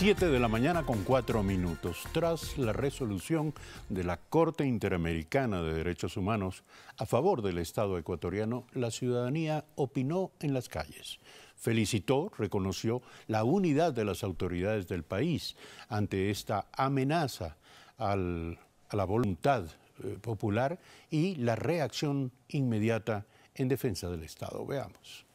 7 de la mañana con 4 minutos. Tras la resolución de la Corte Interamericana de Derechos Humanos a favor del Estado ecuatoriano, la ciudadanía opinó en las calles. Felicitó, reconoció la unidad de las autoridades del país ante esta amenaza a la voluntad popular y la reacción inmediata en defensa del Estado. Veamos.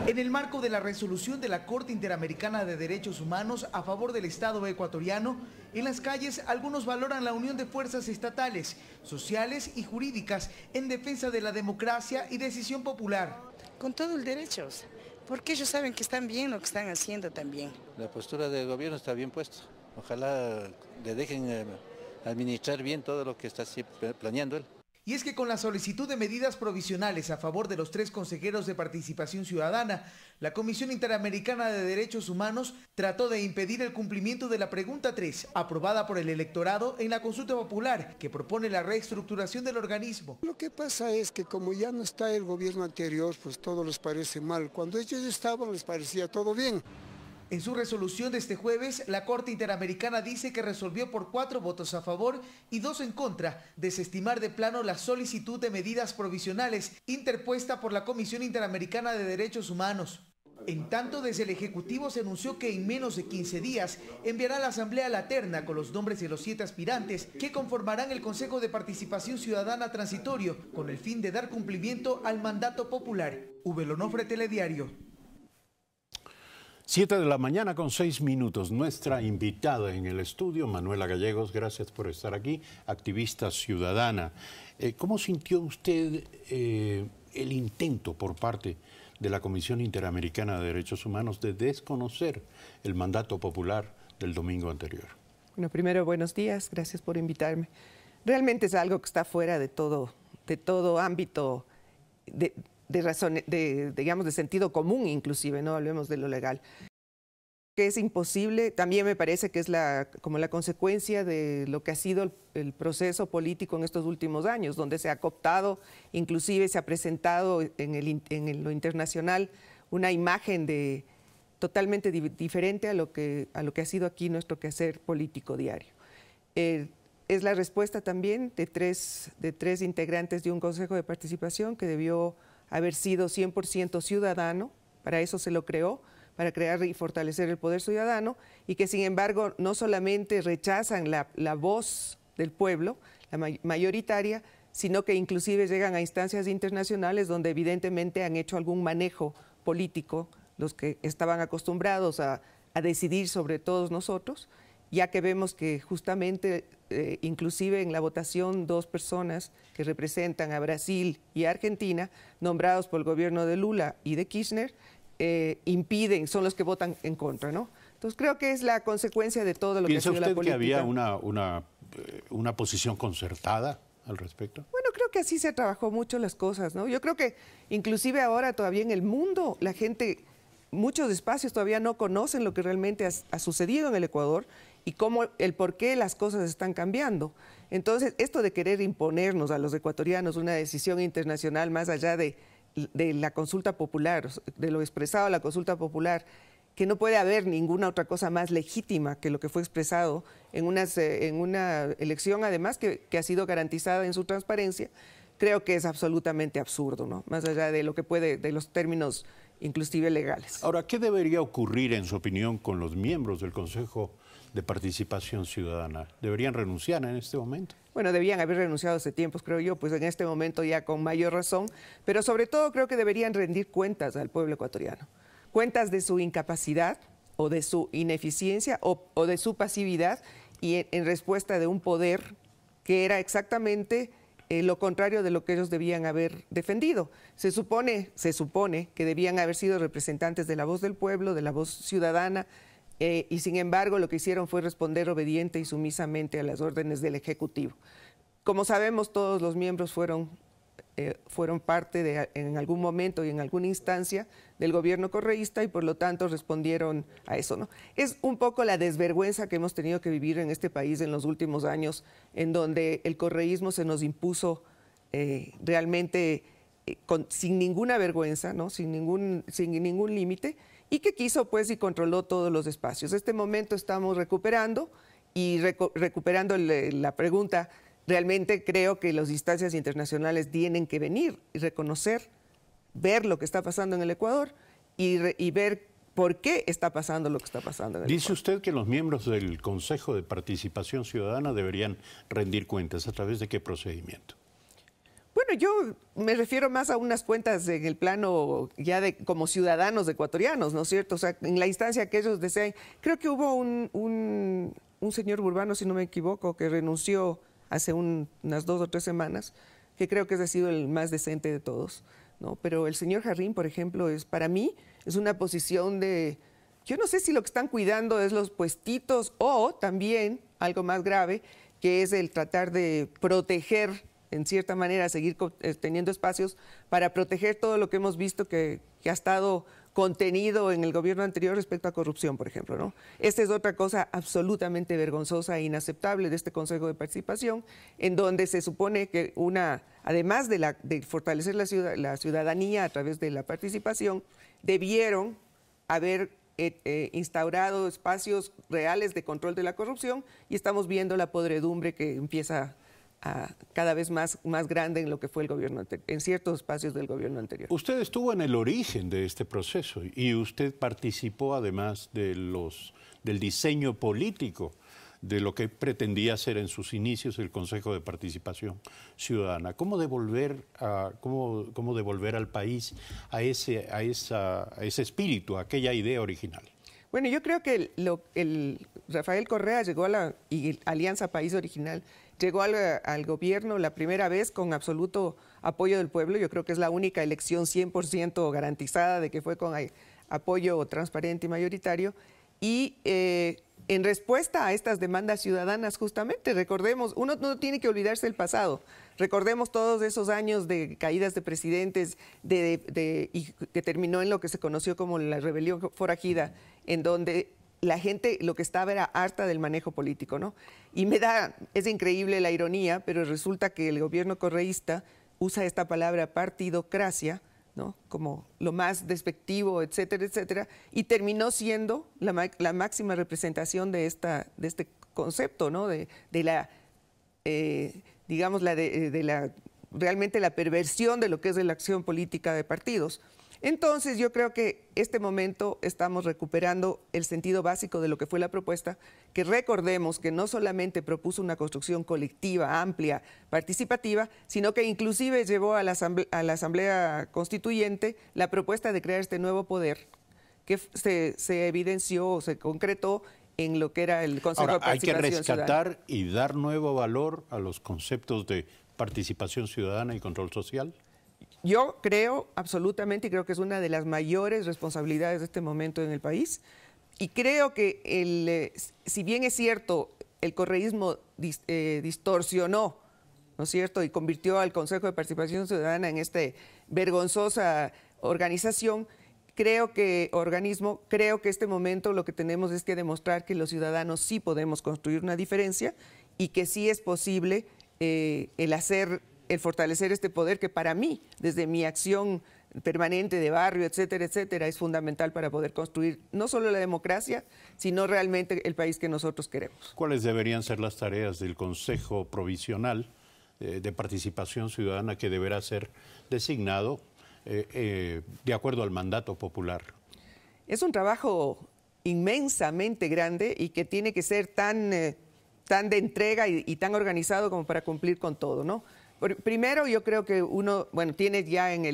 En el marco de la resolución de la Corte Interamericana de Derechos Humanos a favor del Estado ecuatoriano, en las calles algunos valoran la unión de fuerzas estatales, sociales y jurídicas en defensa de la democracia y decisión popular. Con todo el derecho, porque ellos saben que están bien lo que están haciendo también. La postura del gobierno está bien puesta. Ojalá le dejen administrar bien todo lo que está planeando él. Y es que con la solicitud de medidas provisionales a favor de los 3 consejeros de participación ciudadana, la Comisión Interamericana de Derechos Humanos trató de impedir el cumplimiento de la pregunta 3, aprobada por el electorado en la consulta popular, que propone la reestructuración del organismo. Lo que pasa es que como ya no está el gobierno anterior, pues todo les parece mal. Cuando ellos estaban les parecía todo bien. En su resolución de este jueves, la Corte Interamericana dice que resolvió por 4 votos a favor y 2 en contra desestimar de plano la solicitud de medidas provisionales interpuesta por la Comisión Interamericana de Derechos Humanos. En tanto, desde el Ejecutivo se anunció que en menos de 15 días enviará a la Asamblea la terna con los nombres de los 7 aspirantes que conformarán el Consejo de Participación Ciudadana Transitorio con el fin de dar cumplimiento al mandato popular. Ubel Onofre, Telediario. 7 de la mañana con 6 minutos. Nuestra invitada en el estudio, Manuela Gallegos, gracias por estar aquí, activista ciudadana. ¿Cómo sintió usted el intento por parte de la Comisión Interamericana de Derechos Humanos de desconocer el mandato popular del domingo anterior? Bueno, primero, buenos días, gracias por invitarme. Realmente es algo que está fuera de todo ámbito digamos, de sentido común inclusive, no hablemos de lo legal. Que es imposible, también me parece que es como la consecuencia de lo que ha sido el proceso político en estos últimos años, donde se ha cooptado, inclusive se ha presentado en lo internacional una imagen totalmente diferente a lo que ha sido aquí nuestro quehacer político diario. Es la respuesta también de tres integrantes de un Consejo de Participación que debió haber sido 100% ciudadano, para eso se lo creó, para crear y fortalecer el poder ciudadano, y que sin embargo no solamente rechazan la voz del pueblo, la mayoritaria, sino que inclusive llegan a instancias internacionales donde evidentemente han hecho algún manejo político, los que estaban acostumbrados a decidir sobre todos nosotros, ya que vemos que justamente inclusive en la votación 2 personas que representan a Brasil y a Argentina, nombrados por el gobierno de Lula y de Kirchner, son los que votan en contra, ¿no? Entonces creo que es la consecuencia de todo lo que ha sido la política. ¿Piensa usted que había una posición concertada al respecto? Bueno, creo que así se trabajó mucho las cosas, ¿no? Yo creo que inclusive ahora todavía en el mundo la gente, muchos espacios todavía no conocen lo que realmente ha sucedido en el Ecuador y el por qué las cosas están cambiando. Entonces, esto de querer imponernos a los ecuatorianos una decisión internacional más allá de la consulta popular, de lo expresado en la consulta popular, que no puede haber ninguna otra cosa más legítima que lo que fue expresado en una elección, además, que ha sido garantizada en su transparencia, creo que es absolutamente absurdo, ¿no? Más allá de de los términos inclusive legales. Ahora, ¿qué debería ocurrir, en su opinión, con los miembros del Consejo de Participación Ciudadana? ¿Deberían renunciar en este momento? Bueno, debían haber renunciado hace tiempos, creo yo, pues en este momento ya con mayor razón, pero sobre todo creo que deberían rendir cuentas al pueblo ecuatoriano, cuentas de su incapacidad o de su ineficiencia o de su pasividad y en respuesta de un poder que era exactamente lo contrario de lo que ellos debían haber defendido. Se supone que debían haber sido representantes de la voz del pueblo, de la voz ciudadana, y sin embargo lo que hicieron fue responder obediente y sumisamente a las órdenes del Ejecutivo. Como sabemos, todos los miembros fueron parte en algún momento y en alguna instancia del gobierno correísta y por lo tanto respondieron a eso, ¿no? Es un poco la desvergüenza que hemos tenido que vivir en este país en los últimos años, en donde el correísmo se nos impuso realmente sin ninguna vergüenza, ¿no? sin ningún límite, y que quiso pues y controló todos los espacios. Este momento estamos recuperando y recuperando la pregunta, realmente creo que las instancias internacionales tienen que venir y reconocer, ver lo que está pasando en el Ecuador y ver por qué está pasando lo que está pasando en el Ecuador. Dice usted que los miembros del Consejo de Participación Ciudadana deberían rendir cuentas. ¿A través de qué procedimiento? Bueno, yo me refiero más a unas cuentas en el plano ya de como ciudadanos ecuatorianos, ¿no es cierto? O sea, en la instancia que ellos deseen. Creo que hubo un señor Burbano, si no me equivoco, que renunció hace unas 2 o 3 semanas, que creo que ese ha sido el más decente de todos, ¿no? Pero el señor Jarrín, por ejemplo, para mí es una posición de... Yo no sé si lo que están cuidando es los puestitos o también, algo más grave, que es el tratar de proteger, en cierta manera, seguir teniendo espacios para proteger todo lo que hemos visto que ha estado contenido en el gobierno anterior respecto a corrupción, por ejemplo, ¿no? Esta es otra cosa absolutamente vergonzosa e inaceptable de este Consejo de Participación, en donde se supone que además de fortalecer la ciudadanía a través de la participación, debieron haber instaurado espacios reales de control de la corrupción, y estamos viendo la podredumbre que empieza cada vez más grande en lo que fue el gobierno anterior, en ciertos espacios del gobierno anterior. Usted estuvo en el origen de este proceso y usted participó además del diseño político de lo que pretendía ser en sus inicios el Consejo de Participación Ciudadana. ¿Cómo devolver al país a ese espíritu, a aquella idea original? Bueno, yo creo que Rafael Correa llegó y Alianza País Original llegó al gobierno la primera vez con absoluto apoyo del pueblo. Yo creo que es la única elección 100% garantizada de que fue con apoyo transparente y mayoritario. Y en respuesta a estas demandas ciudadanas, justamente, recordemos, uno no tiene que olvidarse del pasado. Recordemos todos esos años de caídas de presidentes y que terminó en lo que se conoció como la rebelión forajida, en donde la gente lo que estaba era harta del manejo político, ¿no? Y es increíble la ironía, pero resulta que el gobierno correísta usa esta palabra partidocracia, ¿no? Como lo más despectivo, etcétera, etcétera, y terminó siendo la máxima representación de este concepto, ¿no? Realmente la perversión de lo que es la acción política de partidos. Entonces, yo creo que este momento estamos recuperando el sentido básico de lo que fue la propuesta, que recordemos que no solamente propuso una construcción colectiva, amplia, participativa, sino que inclusive llevó a la Asamblea Constituyente la propuesta de crear este nuevo poder que se evidenció o se concretó en lo que era el Consejo de Participación Ciudadana. Hay que rescatar Ciudadana. Y dar nuevo valor a los conceptos de participación ciudadana y control social. Yo creo absolutamente, y creo que es una de las mayores responsabilidades de este momento en el país, y creo que si bien es cierto, el correísmo distorsionó, ¿no es cierto?, y convirtió al Consejo de Participación Ciudadana en esta vergonzosa organización, creo que este momento lo que tenemos es que demostrar que los ciudadanos sí podemos construir una diferencia y que sí es posible el fortalecer este poder que para mí, desde mi acción permanente de barrio, etcétera, etcétera, es fundamental para poder construir no solo la democracia, sino realmente el país que nosotros queremos. ¿Cuáles deberían ser las tareas del Consejo Provisional de Participación Ciudadana que deberá ser designado de acuerdo al mandato popular? Es un trabajo inmensamente grande y que tiene que ser tan de entrega y tan organizado como para cumplir con todo, ¿no? Primero, yo creo que uno, tiene ya en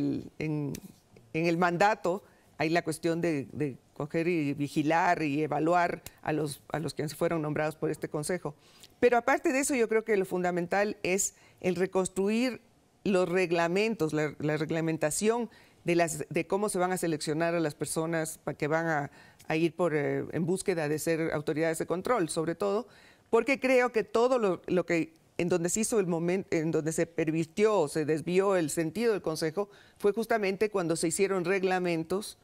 el mandato, hay la cuestión de coger y vigilar y evaluar a los que fueron nombrados por este Consejo. Pero aparte de eso, yo creo que lo fundamental es el reconstruir los reglamentos, la reglamentación de cómo se van a seleccionar a las personas que van a ir en búsqueda de ser autoridades de control, sobre todo, porque creo que todo lo que en donde se hizo en donde se pervirtió o se desvió el sentido del Consejo fue justamente cuando se hicieron reglamentos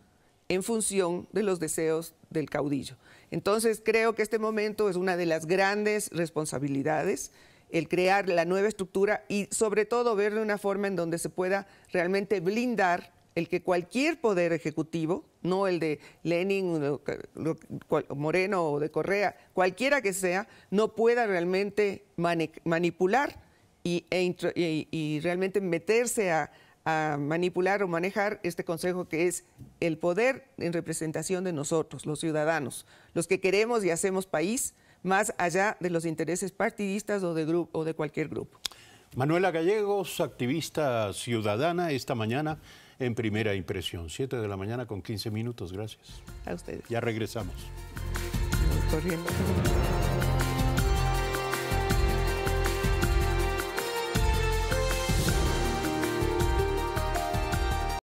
en función de los deseos del caudillo. Entonces creo que este momento es una de las grandes responsabilidades, el crear la nueva estructura y sobre todo ver de una forma en donde se pueda realmente blindar el que cualquier poder ejecutivo, no el de Lenin, Moreno o de Correa, cualquiera que sea, no pueda realmente manipular y realmente meterse a manipular o manejar este Consejo, que es el poder en representación de nosotros, los ciudadanos, los que queremos y hacemos país, más allá de los intereses partidistas o de cualquier grupo. Manuela Gallegos, activista ciudadana, esta mañana en Primera Impresión, 7 de la mañana con 15 minutos. Gracias. A ustedes. Ya regresamos. Corriendo.